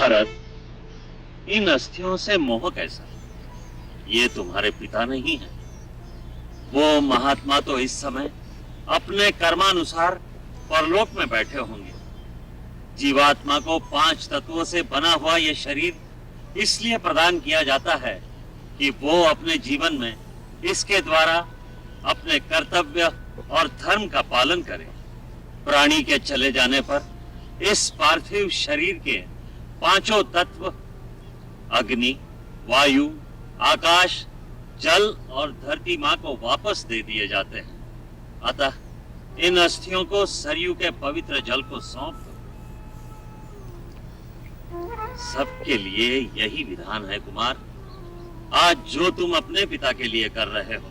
भरत, इन अस्थियों से मोह कैसा? ये तुम्हारे पिता नहीं है। वो महात्मा तो इस समय अपने कर्मानुसार परलोक में बैठे होंगे। जीवात्मा को 5 तत्वों से बना हुआ ये शरीर इसलिए प्रदान किया जाता है कि वो अपने जीवन में इसके द्वारा अपने कर्तव्य और धर्म का पालन करे। प्राणी के चले जाने पर इस पार्थिव शरीर के 5 तत्व अग्नि, वायु, आकाश, जल और धरती माँ को वापस दे दिए जाते हैं। अतः इन अस्थियों को सरयू के पवित्र जल को सौंप दो। सबके लिए यही विधान है कुमार। आज जो तुम अपने पिता के लिए कर रहे हो,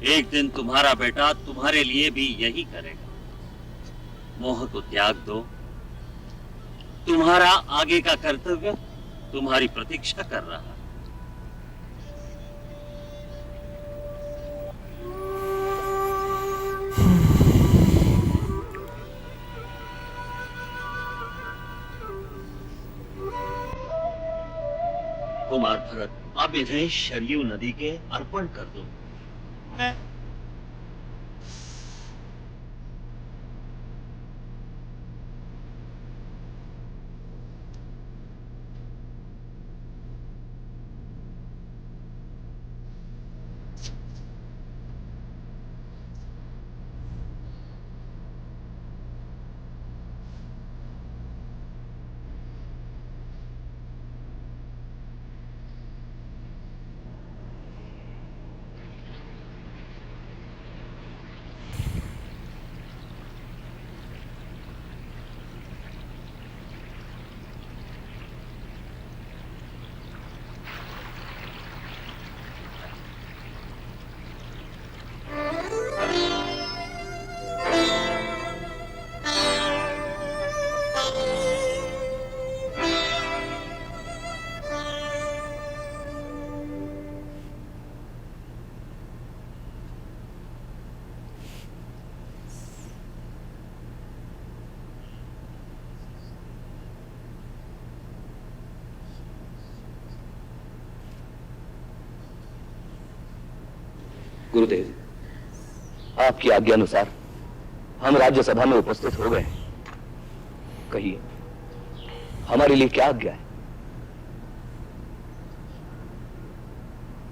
एक दिन तुम्हारा बेटा तुम्हारे लिए भी यही करेगा। मोह को त्याग दो। तुम्हारा आगे का कर्तव्य तुम्हारी प्रतीक्षा कर रहा है। कुमार भरत, अब इन्हें शरयू नदी के अर्पण कर दो। गुरुदेव, आपकी आज्ञा अनुसार हम राज्यसभा में उपस्थित हो गए हैं। कहिए, हमारे लिए क्या आज्ञा है?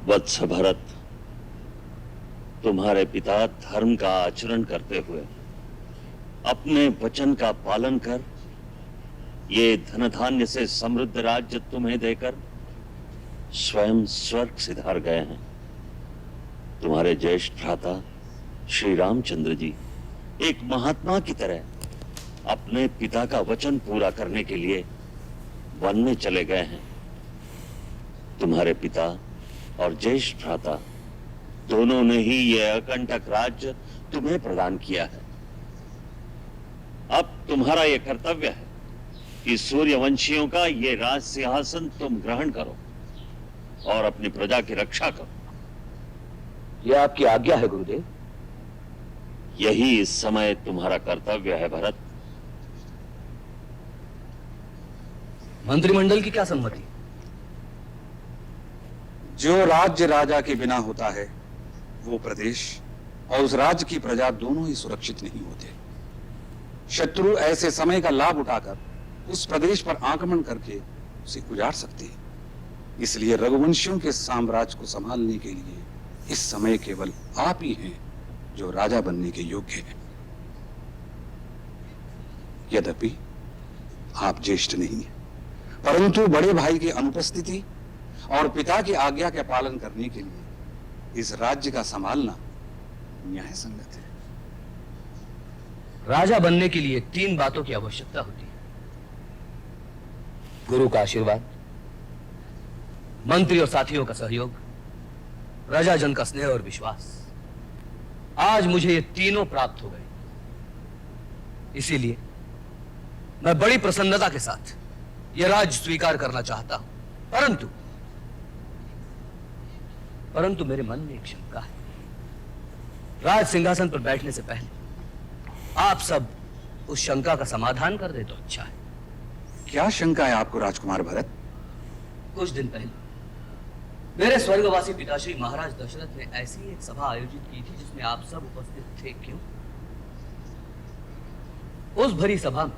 वत्स भरत, तुम्हारे पिता धर्म का आचरण करते हुए अपने वचन का पालन कर ये धन धान्य से समृद्ध राज्य तुम्हें देकर स्वयं स्वर्ग सिधार गए हैं। तुम्हारे ज्येष्ठ भ्राता श्री रामचंद्र जी एक महात्मा की तरह अपने पिता का वचन पूरा करने के लिए वन में चले गए हैं। तुम्हारे पिता और ज्येष्ठ भ्राता दोनों ने ही यह अकंटक राज्य तुम्हें प्रदान किया है। अब तुम्हारा यह कर्तव्य है कि सूर्यवंशियों का ये राज सिंहासन तुम ग्रहण करो और अपनी प्रजा की रक्षा करो। यह आपकी आज्ञा है गुरुदेव। यही इस समय तुम्हारा कर्तव्य है भरत। मंत्रिमंडल की क्या सम्मति? जो राज्य राजा के बिना होता है, वो प्रदेश और उस राज्य की प्रजा दोनों ही सुरक्षित नहीं होते। शत्रु ऐसे समय का लाभ उठाकर उस प्रदेश पर आक्रमण करके उसे उजाड़ सकते हैं। इसलिए रघुवंशियों के साम्राज्य को संभालने के लिए इस समय केवल आप ही हैं जो राजा बनने के योग्य हैं। यद्यपि आप ज्येष्ठ नहीं हैं, परंतु बड़े भाई की अनुपस्थिति और पिता की आज्ञा के पालन करने के लिए इस राज्य का संभालना न्याय संगत है। राजा बनने के लिए 3 बातों की आवश्यकता होती है: गुरु का आशीर्वाद, मंत्री और साथियों का सहयोग, प्रजाजन का स्नेह और विश्वास। आज मुझे ये तीनों प्राप्त हो गए। इसीलिए मैं बड़ी प्रसन्नता के साथ यह राज्य स्वीकार करना चाहता हूं। परंतु मेरे मन में एक शंका है। राज सिंहासन पर बैठने से पहले आप सब उस शंका का समाधान कर दे तो अच्छा है। क्या शंका है आपको राजकुमार भरत? कुछ दिन पहले मेरे स्वर्गवासी पिताश्री महाराज दशरथ ने ऐसी एक सभा आयोजित की थी जिसमें आप सब उपस्थित थे। क्यों? उस भरी सभा में